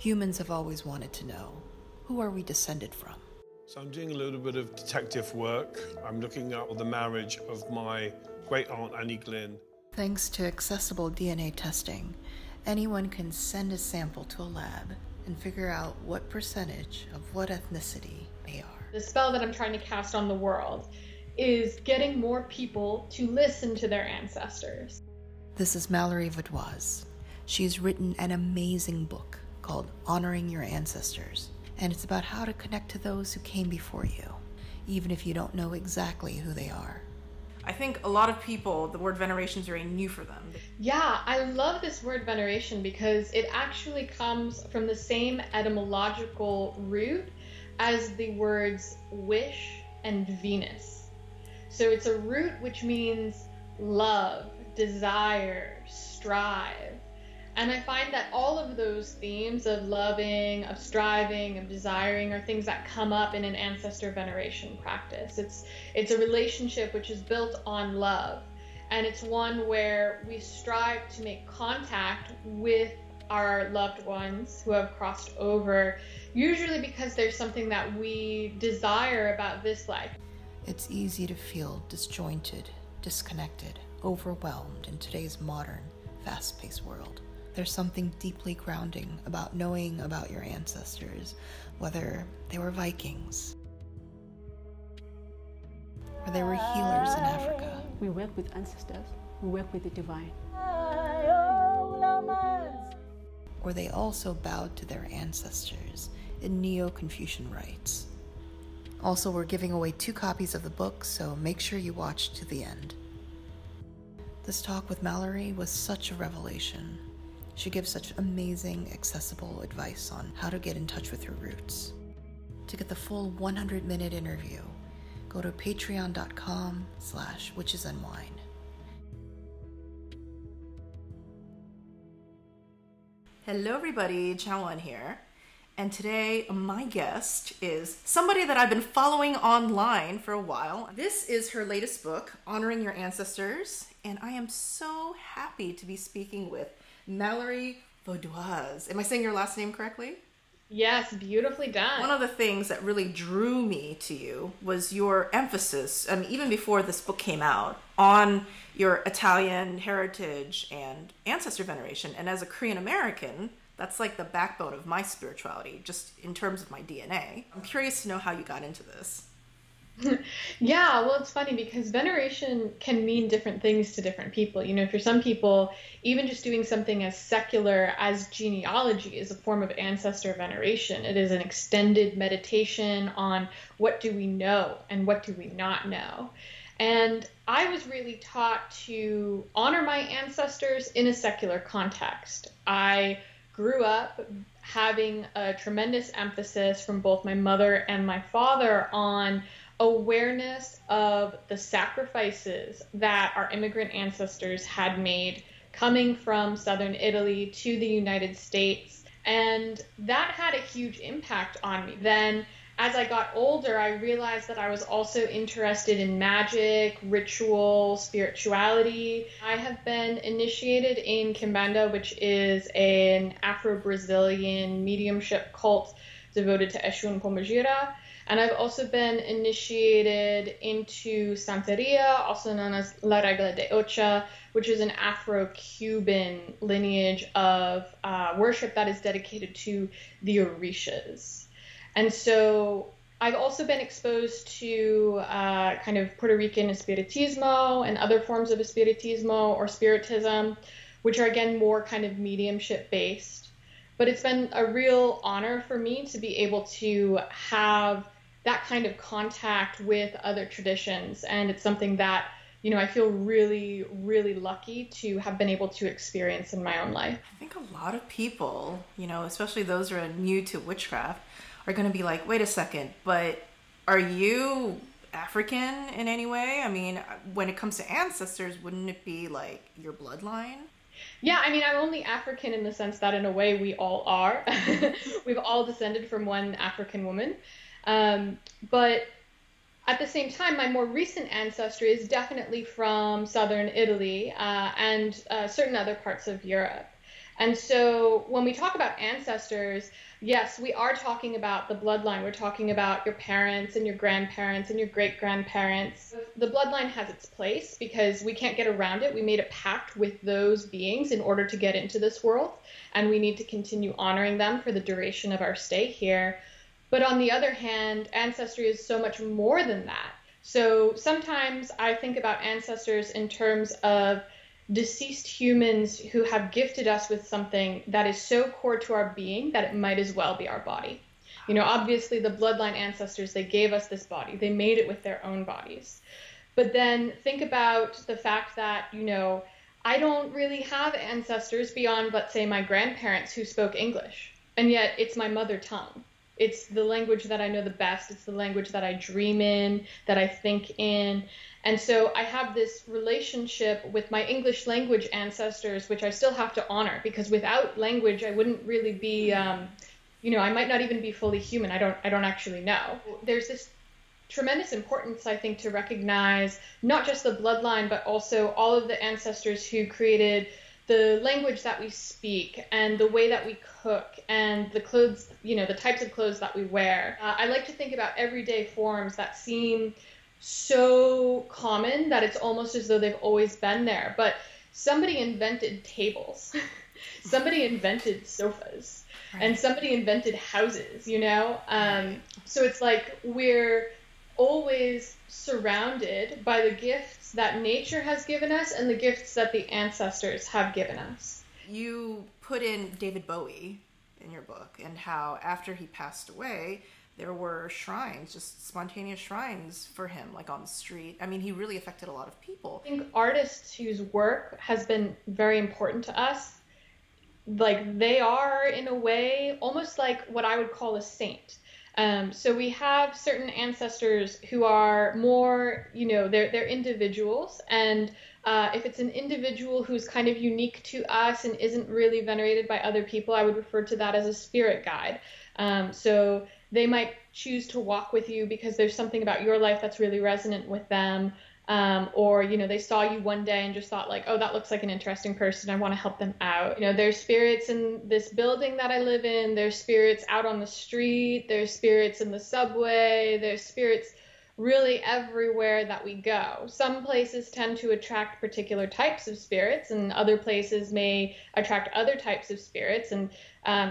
Humans have always wanted to know, who are we descended from? So I'm doing a little bit of detective work. I'm looking at the marriage of my great-aunt Annie Glynn. Thanks to accessible DNA testing, anyone can send a sample to a lab and figure out what percentage of what ethnicity they are. The spell that I'm trying to cast on the world is getting more people to listen to their ancestors. This is Mallorie Vaudoise. She's written an amazing book called Honoring Your Ancestors, and it's about how to connect to those who came before you, even if you don't know exactly who they are. I think a lot of people, the word veneration is very new for them. Yeah, I love this word veneration because it actually comes from the same etymological root as the words wish and Venus. So it's a root which means love, desire, strive. And I find that all of those themes of loving, of striving, of desiring are things that come up in an ancestor veneration practice. It's a relationship which is built on love, and it's one where we strive to make contact with our loved ones who have crossed over, usually because there's something that we desire about this life. It's easy to feel disjointed, disconnected, overwhelmed in today's modern, fast-paced world. There's something deeply grounding about knowing about your ancestors, whether they were Vikings, or they were healers in Africa. We work with ancestors, we work with the divine. Or they also bowed to their ancestors in Neo-Confucian rites. Also, we're giving away 2 copies of the book, so make sure you watch to the end. This talk with Mallorie was such a revelation. She gives such amazing, accessible advice on how to get in touch with your roots. To get the full 100-minute interview, go to patreon.com/witchesandwine. Hello everybody, Channel 1 here. And today my guest is somebody that I've been following online for a while. This is her latest book, Honoring Your Ancestors, and I am so happy to be speaking with Mallorie Vaudoise. Am I saying your last name correctly? Yes, beautifully done. One of the things that really drew me to you was your emphasis, I mean, even before this book came out, on your Italian heritage and ancestor veneration. And as a Korean American, that's like the backbone of my spirituality, just in terms of my DNA. I'm curious to know how you got into this. Yeah, well, it's funny because veneration can mean different things to different people. You know, for some people, even just doing something as secular as genealogy is a form of ancestor veneration. It is an extended meditation on what do we know and what do we not know. And I was really taught to honor my ancestors in a secular context. I grew up having a tremendous emphasis from both my mother and my father on awareness of the sacrifices that our immigrant ancestors had made coming from southern Italy to the United States. And that had a huge impact on me. Then as I got older, I realized that I was also interested in magic, ritual, spirituality. I have been initiated in Kimbanda, which is an Afro-Brazilian mediumship cult devoted to Eshu and Pombagira. And I've also been initiated into Santeria, also known as La Regla de Ocha, which is an Afro-Cuban lineage of worship that is dedicated to the Orishas. And so I've also been exposed to kind of Puerto Rican Espiritismo and other forms of Espiritismo or Spiritism, which are, again, more kind of mediumship based. But it's been a real honor for me to be able to have that kind of contact with other traditions. And it's something that, you know, I feel really, really lucky to have been able to experience in my own life. I think a lot of people, you know, especially those who are new to witchcraft, are going to be like, wait a second, but are you African in any way? I mean, when it comes to ancestors, wouldn't it be like your bloodline? Yeah, I mean, I'm only African in the sense that in a way we all are. We've all descended from one African woman. But at the same time, my more recent ancestry is definitely from southern Italy and certain other parts of Europe. And so when we talk about ancestors, yes, we are talking about the bloodline. We're talking about your parents and your grandparents and your great-grandparents. The bloodline has its place because we can't get around it. We made a pact with those beings in order to get into this world, and we need to continue honoring them for the duration of our stay here. But on the other hand, ancestry is so much more than that. So sometimes I think about ancestors in terms of deceased humans who have gifted us with something that is so core to our being that it might as well be our body. You know, obviously the bloodline ancestors, they gave us this body. They made it with their own bodies. But then think about the fact that, you know, I don't really have ancestors beyond, let's say, my grandparents who spoke English. And yet it's my mother tongue. It's the language that I know the best. It's the language that I dream in, that I think in. And so I have this relationship with my English language ancestors, which I still have to honor, because without language, I wouldn't really be, you know, I might not even be fully human. I don't actually know. There's this tremendous importance, I think, to recognize not just the bloodline, but also all of the ancestors who created the language that we speak and the way that we cook and the clothes, you know, the types of clothes that we wear. I like to think about everyday forms that seem so common that it's almost as though they've always been there. But somebody invented tables, somebody invented sofas, and somebody invented houses, you know? So it's like we're always surrounded by the gifts that nature has given us and the gifts that the ancestors have given us. You put in David Bowie in your book and how after he passed away, there were shrines, just spontaneous shrines for him, like on the street. I mean, he really affected a lot of people. I think artists whose work has been very important to us, like they are in a way almost like what I would call a saint. So we have certain ancestors who are more, you know, they're individuals. And if it's an individual who's kind of unique to us and isn't really venerated by other people, I would refer to that as a spirit guide. So they might choose to walk with you because there's something about your life that's really resonant with them. Or, you know, they saw you one day and just thought like, oh, that looks like an interesting person. I want to help them out. You know, there's spirits in this building that I live in. There's spirits out on the street. There's spirits in the subway. There's spirits really everywhere that we go. Some places tend to attract particular types of spirits, and other places may attract other types of spirits. And,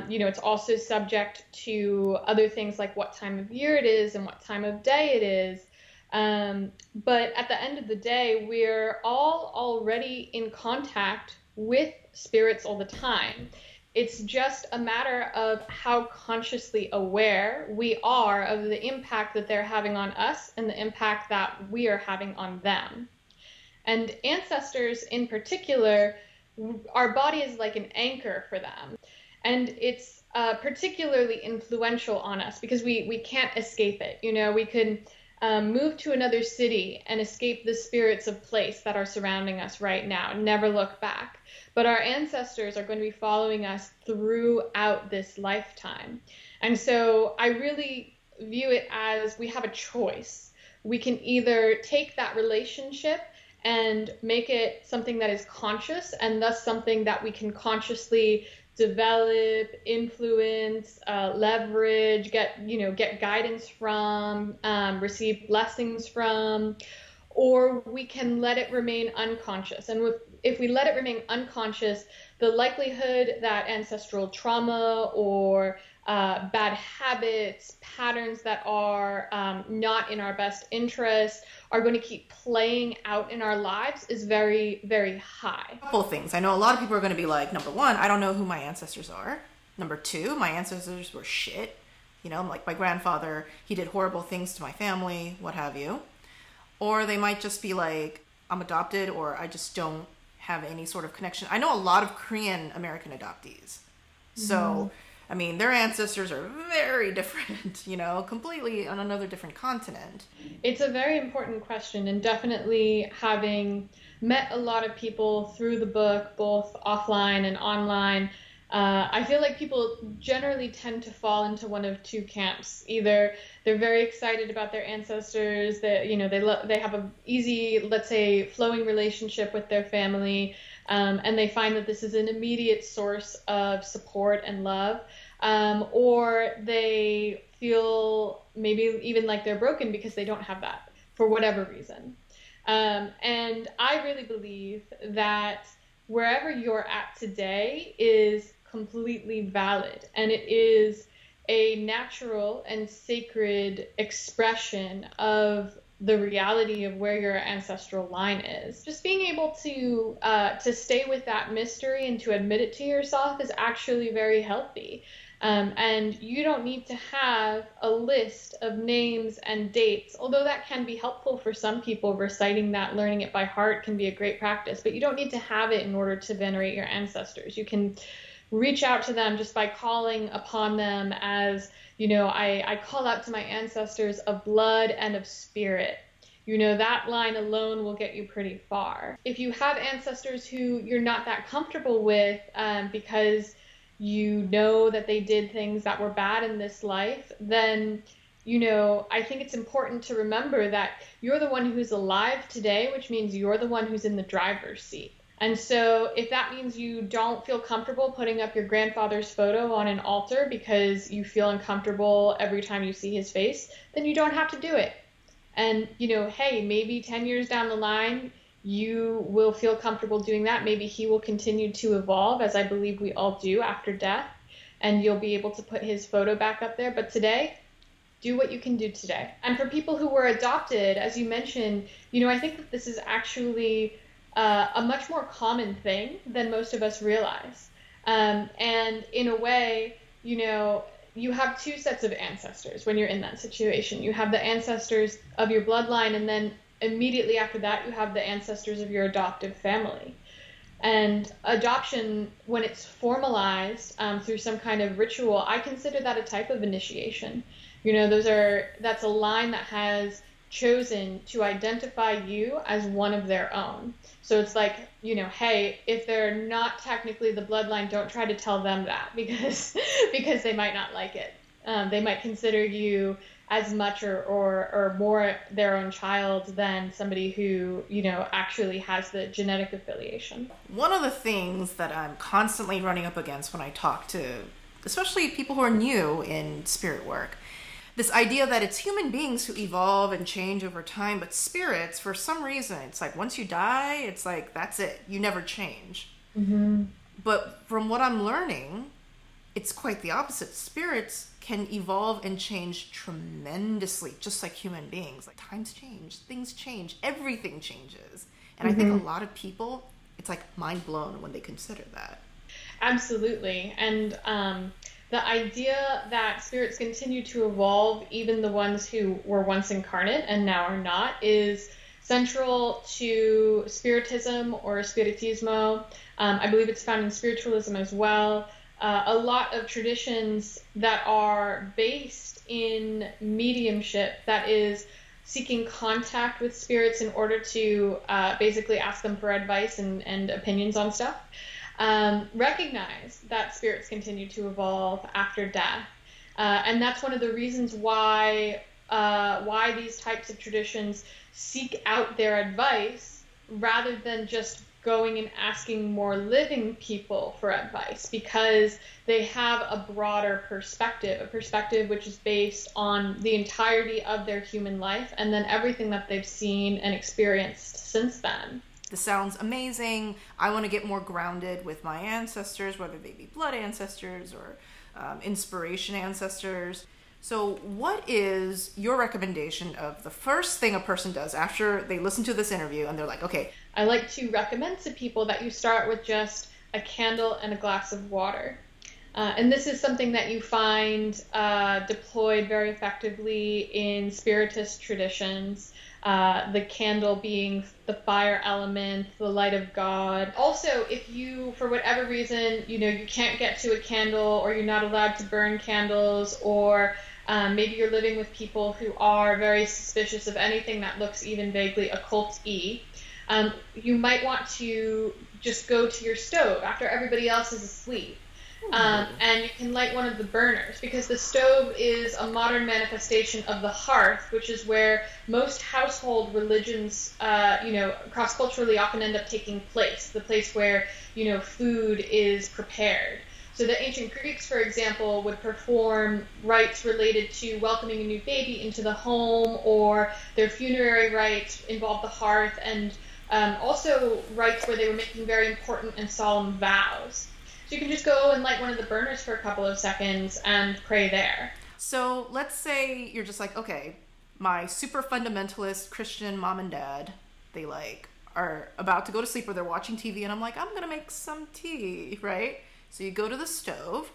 you know, it's also subject to other things like what time of year it is and what time of day it is. But at the end of the day, we're all already in contact with spirits all the time. It's just a matter of how consciously aware we are of the impact that they're having on us and the impact that we are having on them. And ancestors in particular, our body is like an anchor for them. And it's particularly influential on us because we can't escape it. You know, we could move to another city and escape the spirits of place that are surrounding us right now, never look back. But our ancestors are going to be following us throughout this lifetime. And so I really view it as we have a choice. We can either take that relationship and make it something that is conscious, and thus something that we can consciously develop, influence, leverage, get guidance from, receive blessings from, or we can let it remain unconscious. And if we let it remain unconscious, the likelihood that ancestral trauma or bad habits, patterns that are not in our best interest are going to keep playing out in our lives is very, very high. A couple of things. I know a lot of people are going to be like, number one, I don't know who my ancestors are. Number two, my ancestors were shit. You know, like my grandfather, he did horrible things to my family, what have you. Or they might just be like, I'm adopted, or I just don't have any sort of connection. I know a lot of Korean American adoptees. So, I mean, their ancestors are very different, you know, completely on another different continent. It's a very important question, and definitely having met a lot of people through the book, both offline and online, I feel like people generally tend to fall into one of two camps. Either they're very excited about their ancestors, that, you know, they have a easy, let's say, flowing relationship with their family, and they find that this is an immediate source of support and love, or they feel maybe even like they're broken because they don't have that for whatever reason. And I really believe that wherever you're at today is completely valid, and it is a natural and sacred expression of the reality of where your ancestral line is. Just being able to stay with that mystery and to admit it to yourself is actually very healthy. And you don't need to have a list of names and dates, although that can be helpful for some people. Reciting that, learning it by heart can be a great practice, but you don't need to have it in order to venerate your ancestors. You can reach out to them just by calling upon them as, I call out to my ancestors of blood and of spirit. That line alone will get you pretty far. If you have ancestors who you're not that comfortable with because you know that they did things that were bad in this life, then, I think it's important to remember that you're the one who's alive today, which means you're the one who's in the driver's seat. And so if that means you don't feel comfortable putting up your grandfather's photo on an altar because you feel uncomfortable every time you see his face, then you don't have to do it. And, hey, maybe 10 years down the line, you will feel comfortable doing that. Maybe he will continue to evolve, as I believe we all do after death, and you'll be able to put his photo back up there. But today, do what you can do today. And for people who were adopted, as you mentioned, I think that this is actually a much more common thing than most of us realize. And in a way, you have two sets of ancestors when you're in that situation. You have the ancestors of your bloodline, and then immediately after that, you have the ancestors of your adoptive family. And adoption, when it's formalized through some kind of ritual, I consider that a type of initiation. That's a line that has chosen to identify you as one of their own. So it's like, hey, if they're not technically the bloodline, don't try to tell them that because they might not like it. They might consider you as much or more their own child than somebody who, actually has the genetic affiliation. One of the things that I'm constantly running up against when I talk to, especially people who are new in spirit work, this idea that it's human beings who evolve and change over time, but spirits, for some reason, it's like once you die, it's like, that's it. You never change. Mm-hmm. But from what I'm learning, it's quite the opposite. Spirits can evolve and change tremendously, just like human beings. Like times change, things change, everything changes. And I think a lot of people, it's like mind blown when they consider that. Absolutely. And the idea that spirits continue to evolve, even the ones who were once incarnate and now are not, is central to Spiritism or Spiritismo. I believe it's found in spiritualism as well. A lot of traditions that are based in mediumship, that is seeking contact with spirits in order to basically ask them for advice and opinions on stuff, recognize that spirits continue to evolve after death. And that's one of the reasons why these types of traditions seek out their advice rather than just going and asking more living people for advice, because they have a broader perspective, a perspective which is based on the entirety of their human life and then everything that they've seen and experienced since then. This sounds amazing. I want to get more grounded with my ancestors, whether they be blood ancestors or inspiration ancestors. So what is your recommendation of the first thing a person does after they listen to this interview and they're like, okay? I like to recommend to people that you start with just a candle and a glass of water. And this is something that you find deployed very effectively in Spiritist traditions. The candle being the fire element, the light of God. Also, if you, for whatever reason, you can't get to a candle, or you're not allowed to burn candles, or maybe you're living with people who are very suspicious of anything that looks even vaguely occult-y, you might want to just go to your stove after everybody else is asleep And you can light one of the burners, because the stove is a modern manifestation of the hearth, which is where most household religions, cross-culturally often end up taking place, the place where, food is prepared. So the ancient Greeks, for example, would perform rites related to welcoming a new baby into the home, or their funerary rites involved the hearth, and also rites where they were making very important and solemn vows. So you can just go and light one of the burners for a couple of seconds and pray there. So let's say you're just like, okay, my super fundamentalist Christian mom and dad, they are about to go to sleep, or they're watching TV, and I'm like, I'm going to make some tea, right? So you go to the stove,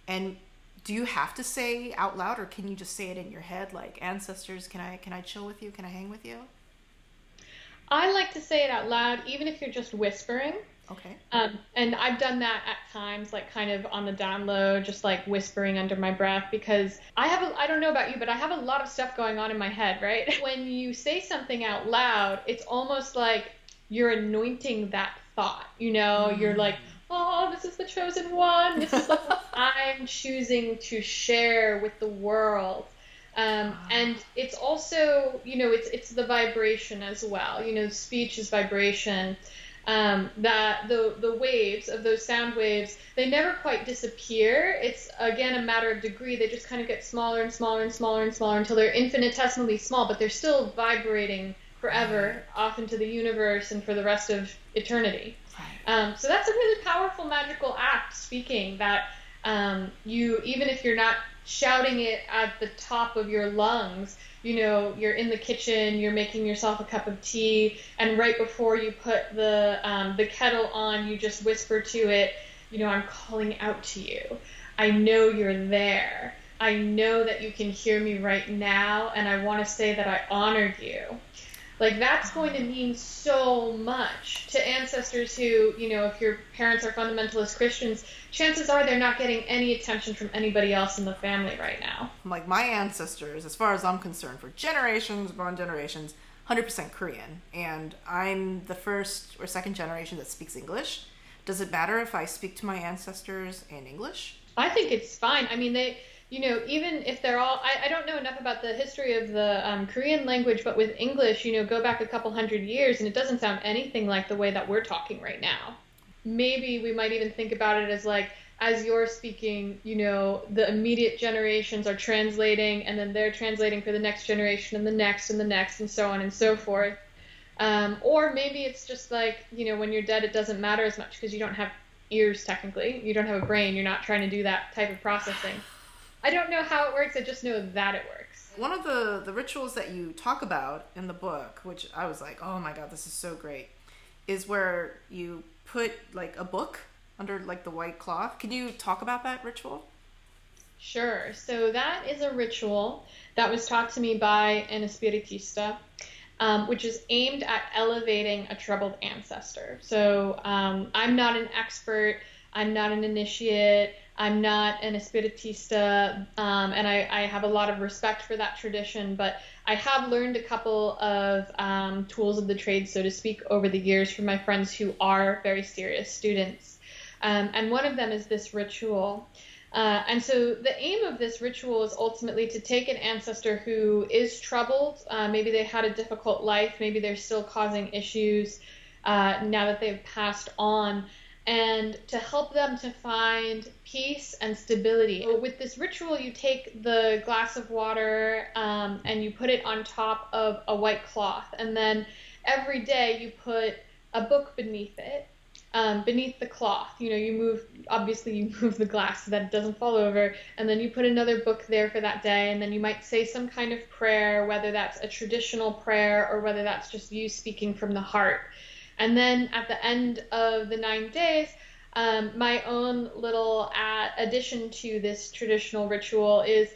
and do you have to say out loud, or can you just say it in your head, like, ancestors, can I chill with you? Can I hang with you? I like to say it out loud, even if you're just whispering. Okay. And I've done that at times, like kind of on the down low, just like whispering under my breath, because I don't know about you, but I have a lot of stuff going on in my head, right? When you say something out loud, it's almost like you're anointing that thought, You're like, oh, this is the chosen one. This is the one I'm choosing to share with the world. And it's also, it's the vibration as well. Speech is vibration. That the waves of those sound waves, they never quite disappear. It's, again, a matter of degree. They just kind of get smaller and smaller and smaller and smaller until they're infinitesimally small, but they're still vibrating forever off into the universe and for the rest of eternity. So that's a really powerful, magical act, speaking, that you, even if you're not shouting it at the top of your lungs, you're in the kitchen, you're making yourself a cup of tea, and right before you put the kettle on, you just whisper to it, I'm calling out to you. I know you're there. I know that you can hear me right now, and I want to say that I honored you. Like, that's going to mean so much to ancestors who, if your parents are fundamentalist Christians, chances are they're not getting any attention from anybody else in the family right now. Like, my ancestors, as far as I'm concerned, for generations upon generations, 100% Korean. And I'm the first or second generation that speaks English. Does it matter if I speak to my ancestors in English? I think it's fine. I mean, they... even if they're all, I don't know enough about the history of the Korean language, but with English, go back a couple hundred years and it doesn't sound anything like the way that we're talking right now. Maybe we might even think about it as like, as you're speaking, the immediate generations are translating, and then they're translating for the next generation and the next and the next and so on and so forth. Or maybe it's just like, when you're dead, it doesn't matter as much because you don't have ears technically. You don't have a brain. You're not trying to do that type of processing. I don't know how it works. I just know that it works. One of the rituals that you talk about in the book, which I was like, oh my God, this is so great, is where you put like a book under like the white cloth. Can you talk about that ritual? Sure. So that is a ritual that was taught to me by an espiritista, which is aimed at elevating a troubled ancestor. So I'm not an expert. I'm not an initiate. I'm not an espiritista, and I have a lot of respect for that tradition, but I have learned a couple of tools of the trade, so to speak, over the years from my friends who are very serious students. And one of them is this ritual. And so the aim of this ritual is ultimately to take an ancestor who is troubled. Maybe they had a difficult life. Maybe they're still causing issues now that they've passed on, and to help them to find peace and stability. So with this ritual, you take the glass of water and you put it on top of a white cloth, and then every day you put a book beneath it, beneath the cloth. You move the glass so that it doesn't fall over, and then you put another book there for that day, and then you might say some kind of prayer, whether that's a traditional prayer or whether that's just you speaking from the heart. And then at the end of the 9 days, my own little addition to this traditional ritual is,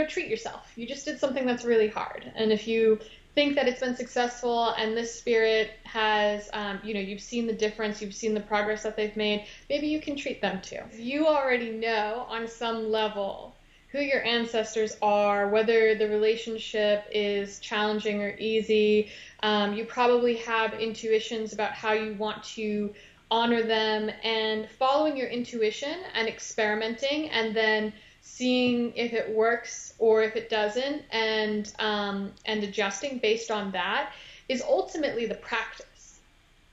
treat yourself. You just did something that's really hard. And if you think that it's been successful and this spirit has, you've seen the difference, you've seen the progress that they've made, maybe you can treat them too. You already know on some level who your ancestors are, whether the relationship is challenging or easy. You probably have intuitions about how you want to honor them, and following your intuition and experimenting, and then seeing if it works or if it doesn't, and adjusting based on that is ultimately the practice.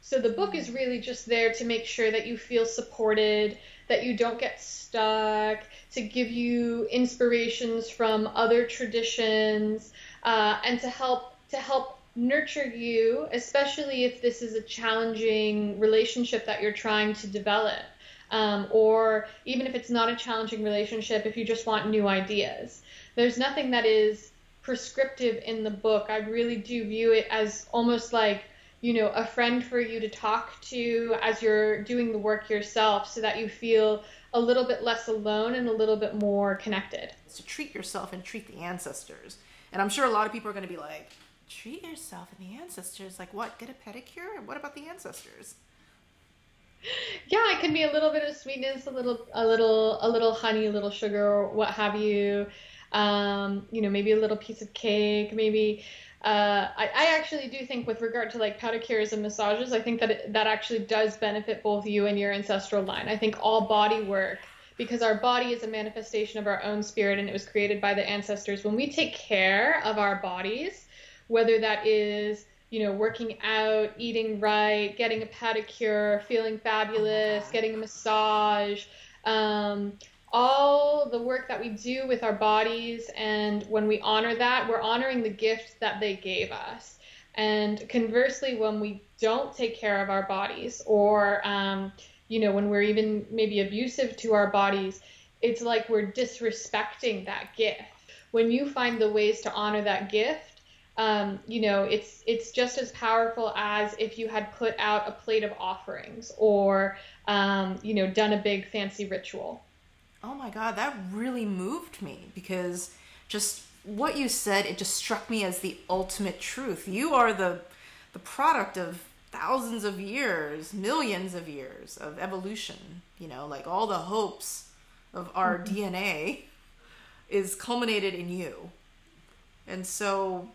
So the book is really just there to make sure that you feel supported, that you don't get stuck, to give you inspirations from other traditions, and to help nurture you, especially if this is a challenging relationship that you're trying to develop, or even if it's not a challenging relationship, if you just want new ideas. There's nothing that is prescriptive in the book. I really do view it as almost like, you know, a friend for you to talk to as you're doing the work yourself, so that you feel a little bit less alone and a little bit more connected. To treat yourself and treat the ancestors. And I'm sure a lot of people are going to be like, treat yourself and the ancestors? Like what? Get a pedicure? What about the ancestors? Yeah, it can be a little bit of sweetness, a little honey, a little sugar, or what have you. You know, maybe a little piece of cake, maybe. I actually do think, with regard to like pedicures and massages, I think that that actually does benefit both you and your ancestral line. I think all body work, because our body is a manifestation of our own spirit, and it was created by the ancestors. When we take care of our bodies, whether that is, you know, working out, eating right, getting a pedicure, feeling fabulous, getting a massage, all the work that we do with our bodies, and when we honor that, we're honoring the gift that they gave us. And conversely, when we don't take care of our bodies, or you know, when we're even maybe abusive to our bodies, it's like we're disrespecting that gift. When you find the ways to honor that gift, you know, it's just as powerful as if you had put out a plate of offerings, or you know, done a big fancy ritual. Oh my God, that really moved me, because just what you said, it just struck me as the ultimate truth. You are the product of thousands of years, millions of years of evolution. You know, like all the hopes of our DNA is culminated in you. And so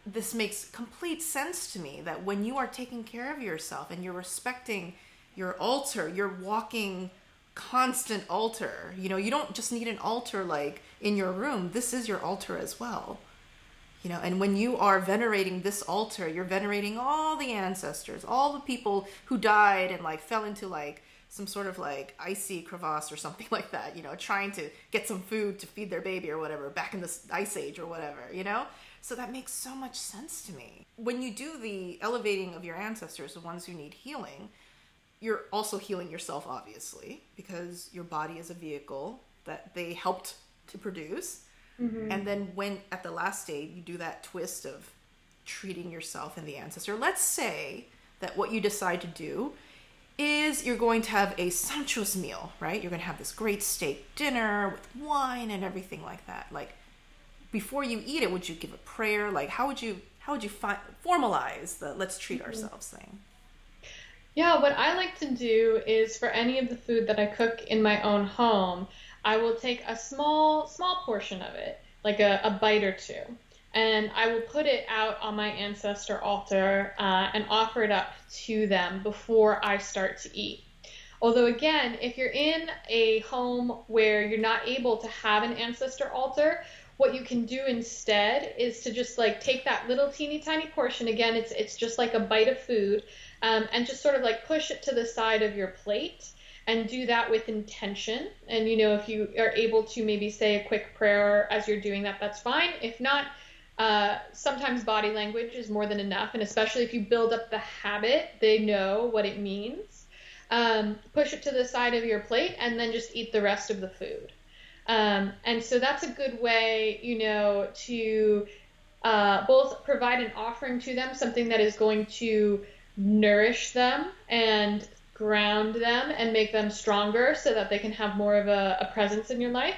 this makes complete sense to me, that when you are taking care of yourself and you're respecting your altar, you're walking constant altar. You know, you don't just need an altar like in your room. This is your altar as well. You know, and when you are venerating this altar, you're venerating all the ancestors, all the people who died and like fell into like some sort of like icy crevasse or something like that, you know, trying to get some food to feed their baby or whatever back in the ice age or whatever, you know? So that makes so much sense to me. When you do the elevating of your ancestors, the ones who need healing, you're also healing yourself, obviously, because your body is a vehicle that they helped to produce. Mm-hmm. And then when at the last day you do that twist of treating yourself and the ancestor, let's say that what you decide to do is you're going to have a sumptuous meal, right? You're going to have this great steak dinner with wine and everything like that. Like, before you eat it, would you give a prayer? Like, how would you formalize the let's treat ourselves thing? Yeah, what I like to do is, for any of the food that I cook in my own home, I will take a small portion of it, like a bite or two, and I will put it out on my ancestor altar and offer it up to them before I start to eat. Although, again, if you're in a home where you're not able to have an ancestor altar, what you can do instead is to just like take that little teeny tiny portion. Again, it's just like a bite of food, and just sort of like push it to the side of your plate, and do that with intention. And, you know, if you are able to maybe say a quick prayer as you're doing that, that's fine. If not, sometimes body language is more than enough. And especially if you build up the habit, they know what it means. Push it to the side of your plate and then just eat the rest of the food. And so that's a good way, you know, to both provide an offering to them, something that is going to nourish them and ground them and make them stronger so that they can have more of a presence in your life.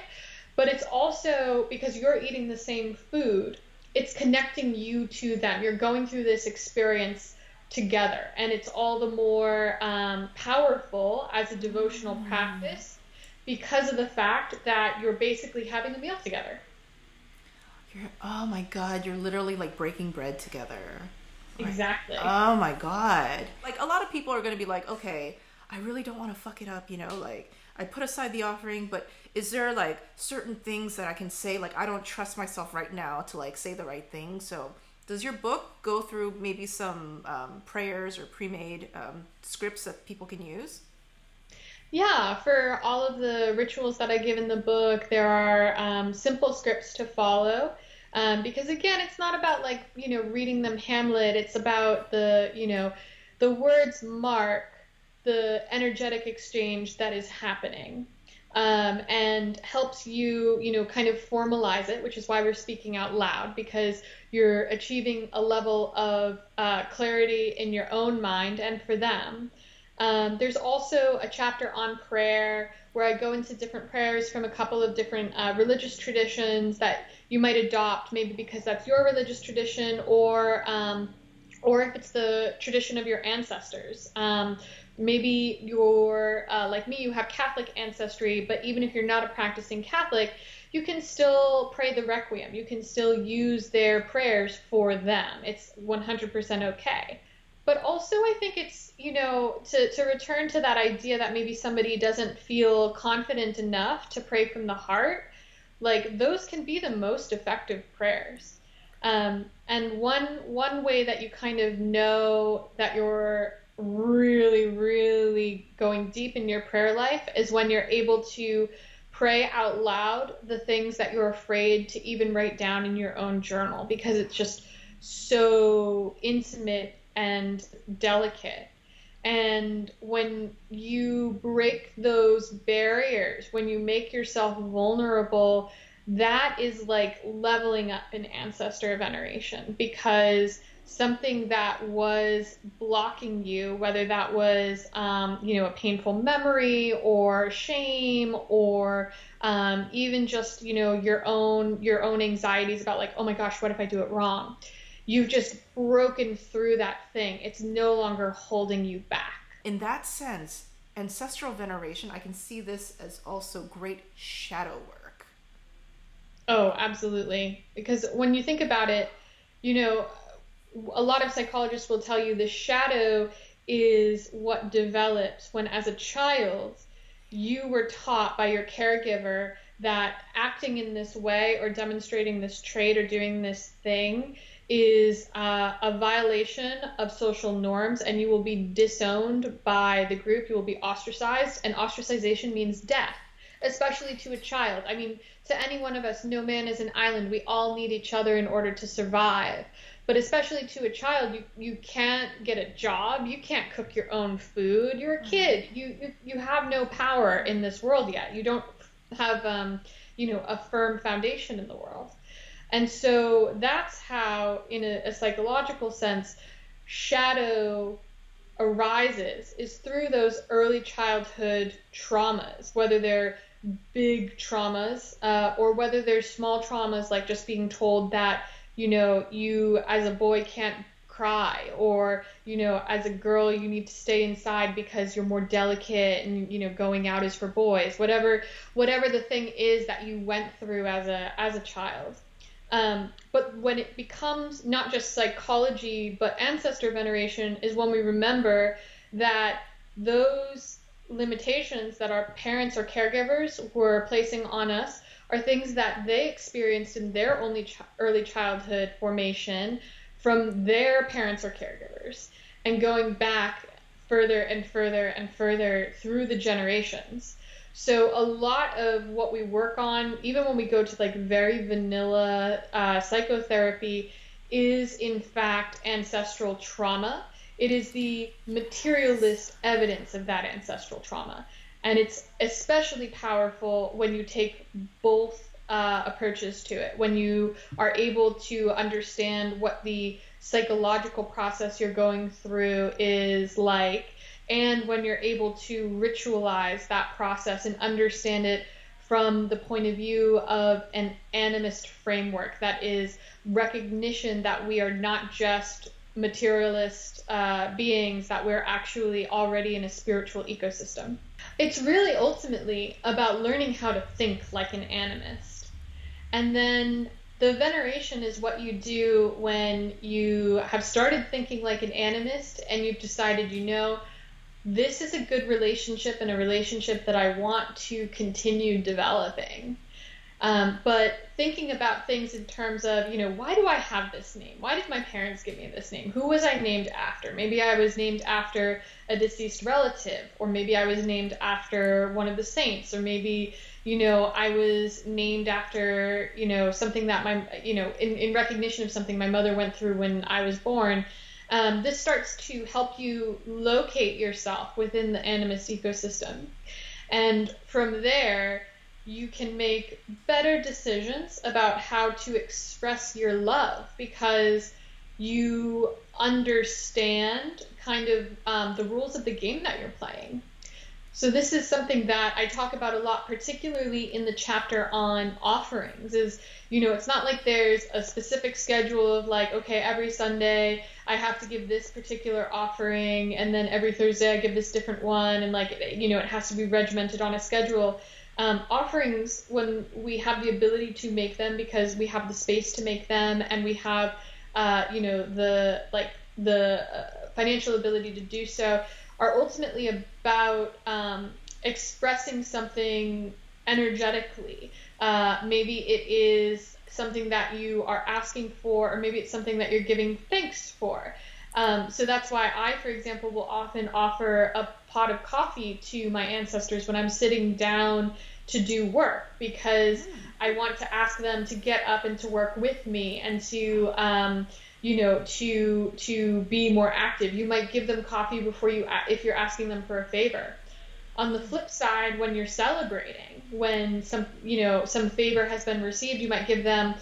But it's also, because you're eating the same food, it's connecting you to them. You're going through this experience together, and it's all the more powerful as a devotional practice because of the fact that you're basically having a meal together. Oh my God, you're literally like breaking bread together. Exactly. Oh my God. Like, a lot of people are going to be like, okay, I really don't want to fuck it up, like I put aside the offering, but is there like certain things that I can say? Like, I don't trust myself right now to like say the right thing. So does your book go through maybe some prayers or pre-made scripts that people can use? Yeah, for all of the rituals that I give in the book, there are simple scripts to follow. Because again, it's not about like, reading them Hamlet. It's about the words mark the energetic exchange that is happening, and helps you, kind of formalize it, which is why we're speaking out loud, because you're achieving a level of clarity in your own mind and for them. There's also a chapter on prayer where I go into different prayers from a couple of different religious traditions that you might adopt, maybe because that's your religious tradition, or if it's the tradition of your ancestors. Maybe you're like me, you have Catholic ancestry, but even if you're not a practicing Catholic, you can still pray the Requiem. You can still use their prayers for them. It's 100% okay. But also I think it's, to return to that idea that maybe somebody doesn't feel confident enough to pray from the heart, like those can be the most effective prayers. And one way that you kind of know that you're really, really going deep in your prayer life is when you're able to pray out loud the things that you're afraid to even write down in your own journal, because it's just so intimate and delicate. And when you break those barriers, when you make yourself vulnerable, that is like leveling up in ancestor veneration, because something that was blocking you, whether that was, a painful memory or shame, or even just, your own anxieties about like, oh my gosh, what if I do it wrong? You've just broken through that thing. It's no longer holding you back. In that sense, ancestral veneration, I can see this as also great shadow work. Oh, absolutely. Because when you think about it, a lot of psychologists will tell you the shadow is what develops when, as a child, you were taught by your caregiver that acting in this way or demonstrating this trait or doing this thing is a violation of social norms, and you will be disowned by the group. You will be ostracized, and ostracization means death, especially to a child. I mean, to any one of us, no man is an island. We all need each other in order to survive. But especially to a child, you can't get a job. You can't cook your own food. You're a kid. You have no power in this world yet. You don't have a firm foundation in the world. And so that's how, in a psychological sense, shadow arises, is through those early childhood traumas, whether they're big traumas or whether they're small traumas, like just being told that, you as a boy can't cry, or, as a girl, you need to stay inside because you're more delicate and, going out is for boys, whatever the thing is that you went through as a child. But when it becomes not just psychology, but ancestor veneration, is when we remember that those limitations that our parents or caregivers were placing on us are things that they experienced in their early childhood formation from their parents or caregivers, and going back further and further and further through the generations. So a lot of what we work on, even when we go to like very vanilla psychotherapy, is in fact ancestral trauma. It is the materialist evidence of that ancestral trauma. And it's especially powerful when you take both approaches to it, when you are able to understand what the psychological process you're going through is like, and when you're able to ritualize that process and understand it from the point of view of an animist framework, that is recognition that we are not just materialist beings, that we're actually already in a spiritual ecosystem. It's really ultimately about learning how to think like an animist. And then the veneration is what you do when you have started thinking like an animist and you've decided, this is a good relationship and a relationship that I want to continue developing. But thinking about things in terms of, why do I have this name? Why did my parents give me this name? Who was I named after? Maybe I was named after a deceased relative, or maybe I was named after one of the saints, or maybe, I was named after, something that in recognition of something my mother went through when I was born. This starts to help you locate yourself within the animist ecosystem. And from there, you can make better decisions about how to express your love, because you understand kind of the rules of the game that you're playing. So this is something that I talk about a lot, particularly in the chapter on offerings, is, it's not like there's a specific schedule of like, okay, every Sunday I have to give this particular offering, and then every Thursday I give this different one, and like, it has to be regimented on a schedule. Offerings, when we have the ability to make them because we have the space to make them, and we have, the financial ability to do so, are ultimately about expressing something energetically. Maybe it is something that you are asking for, or maybe it's something that you're giving thanks for. So that's why I, for example, will often offer a pot of coffee to my ancestors when I'm sitting down to do work, because I want to ask them to get up and to work with me, and to to be more active. You might give them coffee before if you're asking them for a favor. On the flip side, when you're celebrating, when some favor has been received, you might give them,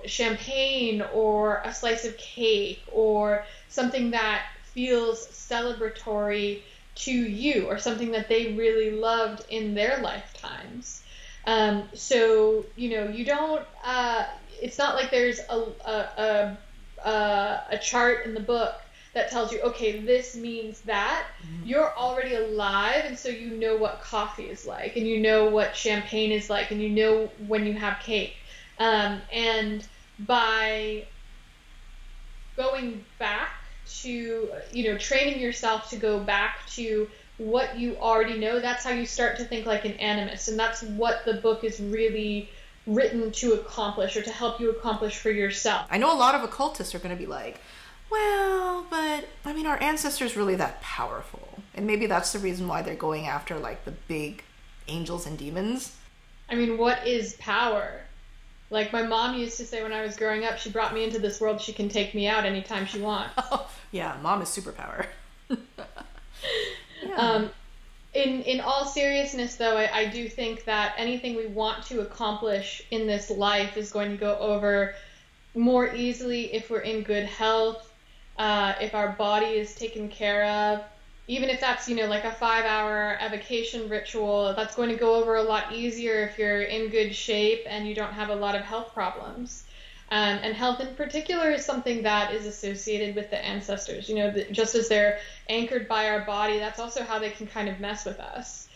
champagne or a slice of cake, or something that feels celebratory to you, or something that they really loved in their lifetimes. So, you don't, it's not like there's a chart in the book that tells you, okay, this means that. You're already alive, and so you know what coffee is like, and you know what champagne is like, and you know when you have cake. And by going back to, training yourself to go back to what you already know, that's how you start to think like an animist. And that's what the book is really written to accomplish, or to help you accomplish for yourself. I know a lot of occultists are going to be like, well, but our ancestors really that powerful? And maybe that's the reason why they're going after like the big angels and demons. What is power? Like my mom used to say when I was growing up, she brought me into this world, she can take me out anytime she wants. Oh, yeah, mom is superpower. Yeah. In all seriousness, though, I do think that anything we want to accomplish in this life is going to go over more easily if we're in good health, if our body is taken care of. Even if that's, like a 5-hour evocation ritual, that's going to go over a lot easier if you're in good shape and you don't have a lot of health problems. And health in particular is something that is associated with the ancestors. Just as they're anchored by our body, that's also how they can kind of mess with us.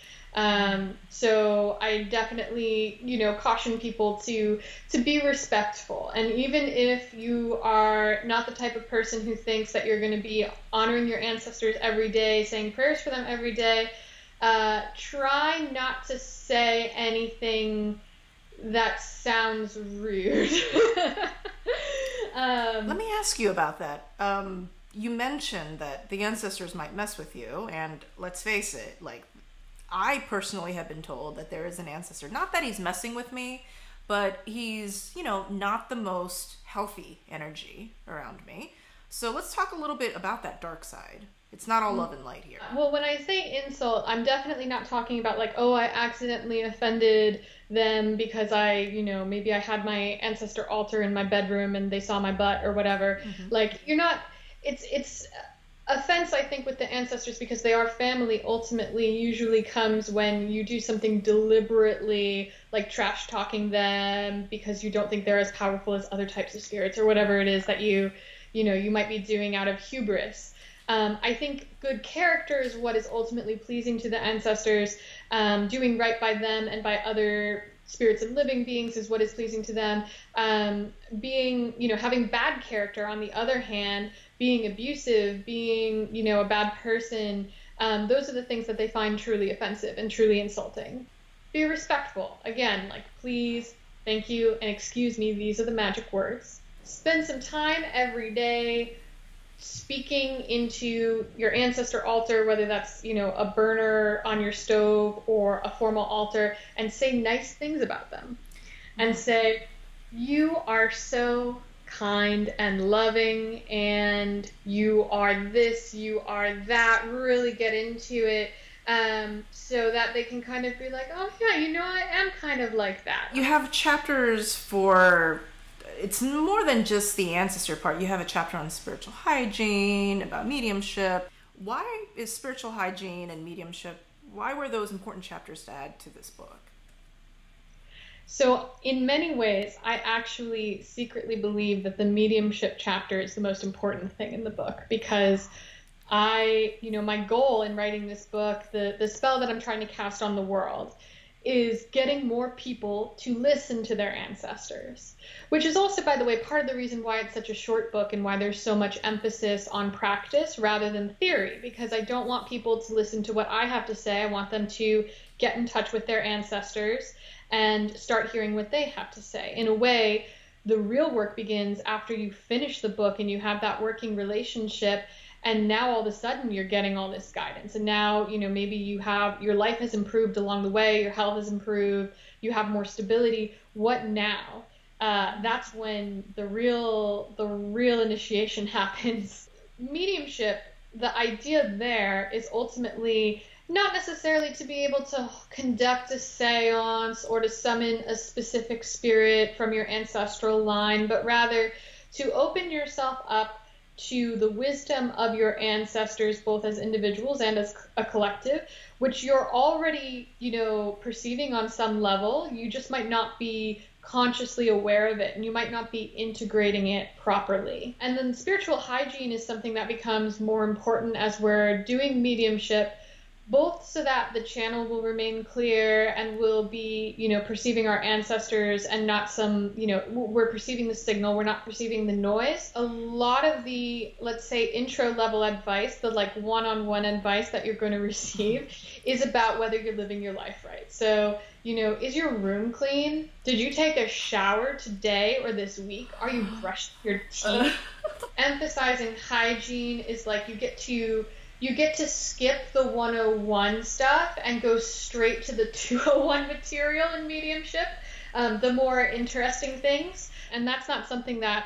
So I definitely, caution people to be respectful. And even if you are not the type of person who thinks that you're going to be honoring your ancestors every day, saying prayers for them every day, try not to say anything that sounds rude. Let me ask you about that. You mentioned that the ancestors might mess with you, and let's face it, like, I personally have been told that there is an ancestor, not that he's messing with me, but he's, not the most healthy energy around me. So let's talk a little bit about that dark side. It's not all love and light here. Well, when I say insult, I'm definitely not talking about like, oh, I accidentally offended them because maybe I had my ancestor altar in my bedroom and they saw my butt or whatever. Mm-hmm. Like, you're not, it's offense, I think, with the ancestors, because they are family, ultimately usually comes when you do something deliberately, like trash talking them because you don't think they're as powerful as other types of spirits, or whatever it is that you might be doing out of hubris. I think good character is what is ultimately pleasing to the ancestors. Doing right by them and by other spirits and living beings is what is pleasing to them. Having bad character, on the other hand, being abusive, being, a bad person, Those are the things that they find truly offensive and truly insulting. Be respectful. Again, like please, thank you, and excuse me. These are the magic words. Spend some time every day speaking into your ancestor altar, whether that's, a burner on your stove or a formal altar, and say nice things about them. And say, you are so kind and loving, and you are this, you are that. Really get into it, so that they can kind of be like, oh yeah, I am kind of like that. You have chapters for, it's more than just the ancestor part. You have a chapter on spiritual hygiene, about mediumship. Why is spiritual hygiene and mediumship, why were those important chapters to add to this book? So in many ways, I actually secretly believe that the mediumship chapter is the most important thing in the book, because my goal in writing this book, the spell that I'm trying to cast on the world, is getting more people to listen to their ancestors, which is also, by the way, part of the reason why it's such a short book and why there's so much emphasis on practice rather than theory, because I don't want people to listen to what I have to say. I want them to get in touch with their ancestors and start hearing what they have to say. In a way, the real work begins after you finish the book and you have that working relationship, and now all of a sudden you're getting all this guidance. And now, maybe your life has improved along the way, your health has improved, you have more stability. What now? That's when the real initiation happens. Mediumship, the idea there is ultimately not necessarily to be able to conduct a seance or to summon a specific spirit from your ancestral line, but rather to open yourself up to the wisdom of your ancestors, both as individuals and as a collective, which you're already, perceiving on some level. You just might not be consciously aware of it, and you might not be integrating it properly. And then spiritual hygiene is something that becomes more important as we're doing mediumship, both so that the channel will remain clear and we'll be, perceiving our ancestors and not some, we're perceiving the signal, we're not perceiving the noise. A lot of the, let's say, intro level advice, the one-on-one advice that you're going to receive is about whether you're living your life right. So, is your room clean? Did you take a shower today or this week? Are you brushing your teeth? Emphasizing hygiene is like you get to skip the 101 stuff and go straight to the 201 material in mediumship, the more interesting things. And that's not something that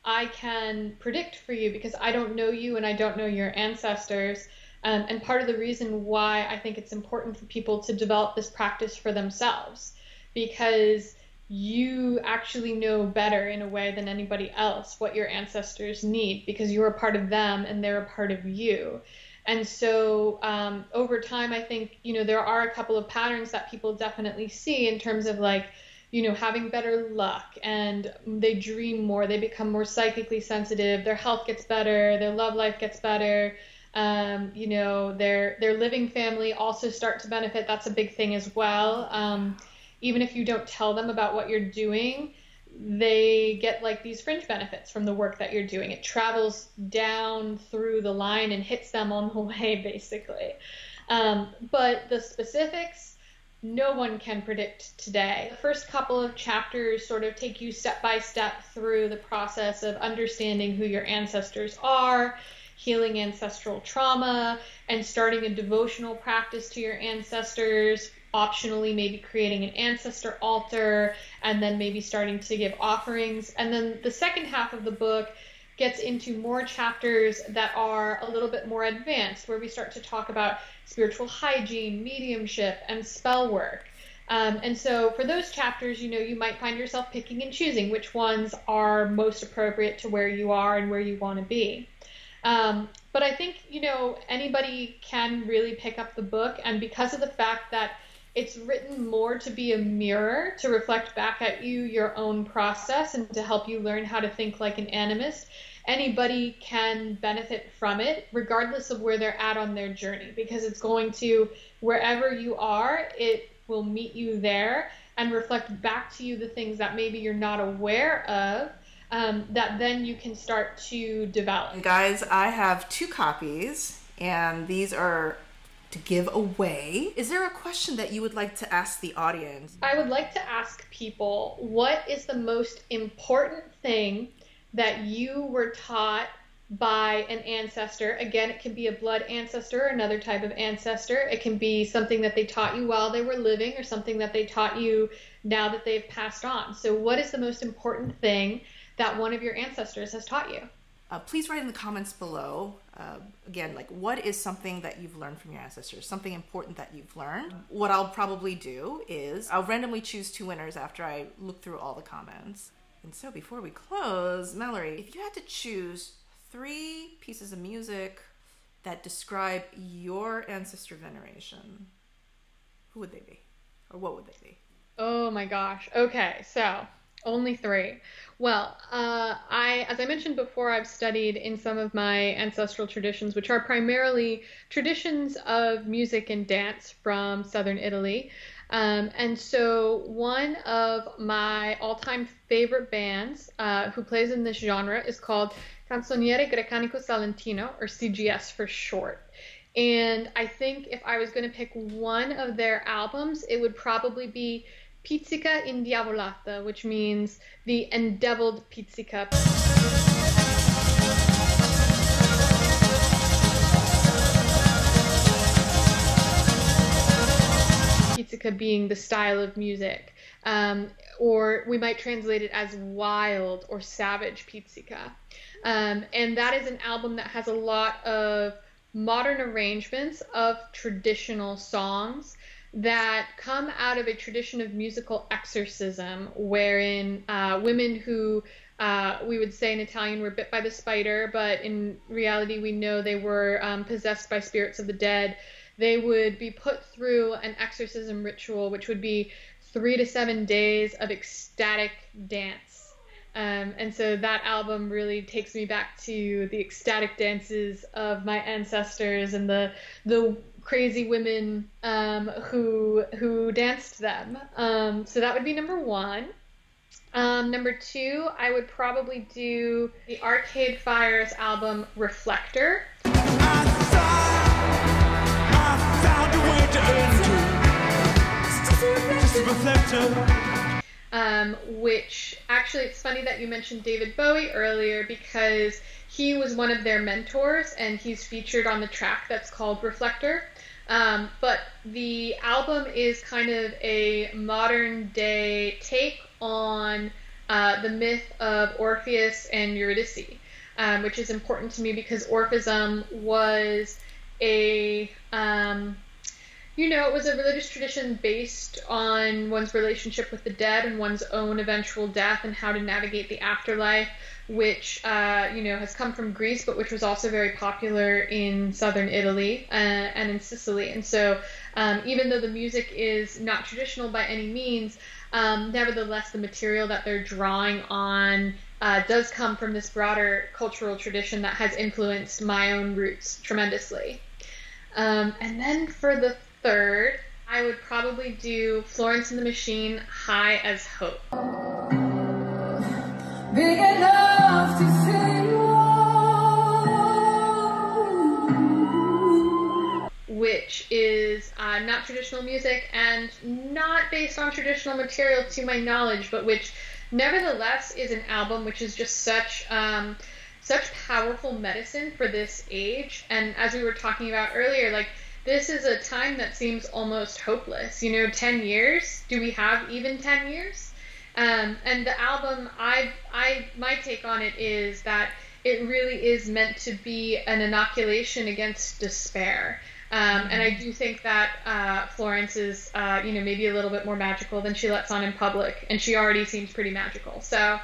I can predict for you, because I don't know you and I don't know your ancestors. And part of the reason why I think it's important for people to develop this practice for themselves, because you actually know better in a way than anybody else what your ancestors need, because you're a part of them and they're a part of you. And so over time, I think, there are a couple of patterns that people definitely see in terms of having better luck, and they dream more, they become more psychically sensitive, their health gets better, their love life gets better, their living family also start to benefit. That's a big thing as well. Even if you don't tell them about what you're doing, they get these fringe benefits from the work that you're doing. It travels down through the line and hits them on the way, basically. But the specifics, no one can predict today. The first couple of chapters sort of take you step by step through the process of understanding who your ancestors are, healing ancestral trauma, and starting a devotional practice to your ancestors, optionally maybe creating an ancestor altar, and then maybe starting to give offerings. And then the second half of the book gets into more chapters that are a little bit more advanced, where we start to talk about spiritual hygiene, mediumship, and spell work. And so for those chapters, you might find yourself picking and choosing which ones are most appropriate to where you are and where you want to be. But I think, anybody can really pick up the book, and because of the fact that it's written more to be a mirror, to reflect back at you your own process and to help you learn how to think like an animist, anybody can benefit from it, regardless of where they're at on their journey, because it's going to, wherever you are, it will meet you there and reflect back to you the things that maybe you're not aware of, that then you can start to develop. Guys, I have 2 copies, and these are to give away. Is there a question that you would like to ask the audience? I would like to ask people, what is the most important thing that you were taught by an ancestor? Again, it can be a blood ancestor or another type of ancestor. It can be something that they taught you while they were living or something that they taught you now that they've passed on. So what is the most important thing that one of your ancestors has taught you? Please write in the comments below. Again, like, what is something that you've learned from your ancestors? Something important that you've learned. What I'll probably do is I'll randomly choose 2 winners after I look through all the comments. And so before we close, Mallory, if you had to choose 3 pieces of music that describe your ancestor veneration, who would they be? Or what would they be? Oh my gosh. Okay, so only 3. Well, as I mentioned before, I've studied in some of my ancestral traditions, which are primarily traditions of music and dance from southern Italy. And so one of my all-time favorite bands who plays in this genre is called Canzoniere Grecanico Salentino, or CGS for short. And I think if I was going to pick one of their albums, it would probably be Pizzica Indiavolata, which means the endeviled Pizzica. Pizzica being the style of music, or we might translate it as wild or savage Pizzica. And that is an album that has a lot of modern arrangements of traditional songs that come out of a tradition of musical exorcism, wherein women who we would say in Italian were bit by the spider, but in reality we know they were possessed by spirits of the dead. They would be put through an exorcism ritual, which would be 3 to 7 days of ecstatic dance. And so that album really takes me back to the ecstatic dances of my ancestors and the crazy women who danced them. So that would be number 1. Number 2, I would probably do the Arcade Fire's album Reflektor. Which actually, it's funny that you mentioned David Bowie earlier, because he was one of their mentors and he's featured on the track that's called Reflektor. But the album is kind of a modern day take on the myth of Orpheus and Eurydice, which is important to me because Orphism was it was a religious tradition based on one's relationship with the dead and one's own eventual death and how to navigate the afterlife, which has come from Greece, but which was also very popular in southern Italy and in Sicily. And so even though the music is not traditional by any means, nevertheless the material that they're drawing on does come from this broader cultural tradition that has influenced my own roots tremendously. And then for the 3rd, I would probably do Florence and the Machine, High as Hope. Big enough to say which is not traditional music and not based on traditional material to my knowledge, but which nevertheless is an album which is just such powerful medicine for this age. And as we were talking about earlier, like, this is a time that seems almost hopeless. 10 years? Do we have even 10 years? And the album, my take on it is that it really is meant to be an inoculation against despair. And I do think that Florence is, maybe a little bit more magical than she lets on in public, and she already seems pretty magical. So,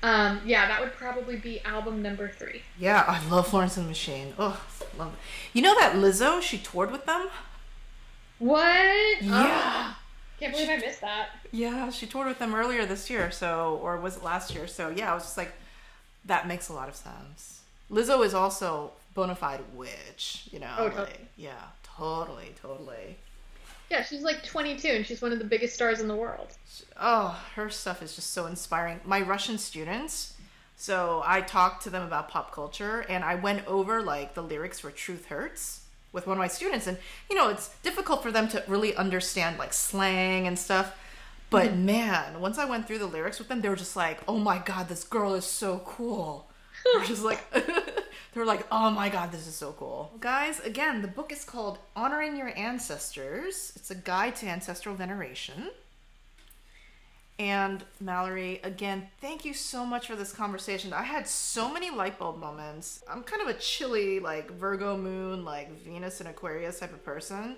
that would probably be album number 3. Yeah, I love Florence and the Machine. Oh, love it. You know that Lizzo, she toured with them? What? Yeah. Oh, can't believe I missed that. Yeah, she toured with them earlier this year, or was it last year? So yeah, I was just like, that makes a lot of sense. Lizzo is also bona fide witch, Oh, totally. Yeah, totally. Yeah, she's like 22 and she's one of the biggest stars in the world. Oh, her stuff is just so inspiring. My Russian students, so I talked to them about pop culture and I went over like the lyrics for Truth Hurts. with one of my students, and you know, it's difficult for them to really understand like slang and stuff. But man, once I went through the lyrics with them, they were just like, "Oh my God, this girl is so cool." They're just like, they're like, "Oh my God, this is so cool." Guys, again, the book is called Honoring Your Ancestors. It's a guide to ancestral veneration. And Mallory, again, thank you so much for this conversation. I had so many light bulb moments. I'm kind of a chilly, like Virgo moon, like Venus and Aquarius type of person.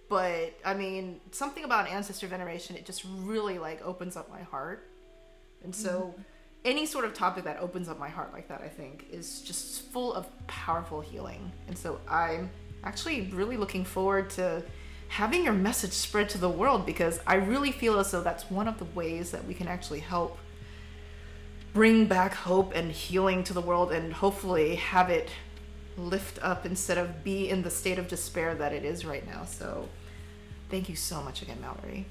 But I mean, something about ancestor veneration, it just really like opens up my heart. And so any sort of topic that opens up my heart like that, I think, is just full of powerful healing. And so I'm actually really looking forward to having your message spread to the world, because I really feel as though that's one of the ways that we can actually help bring back hope and healing to the world, and hopefully have it lift up instead of be in the state of despair that it is right now. So thank you so much again, Mallory.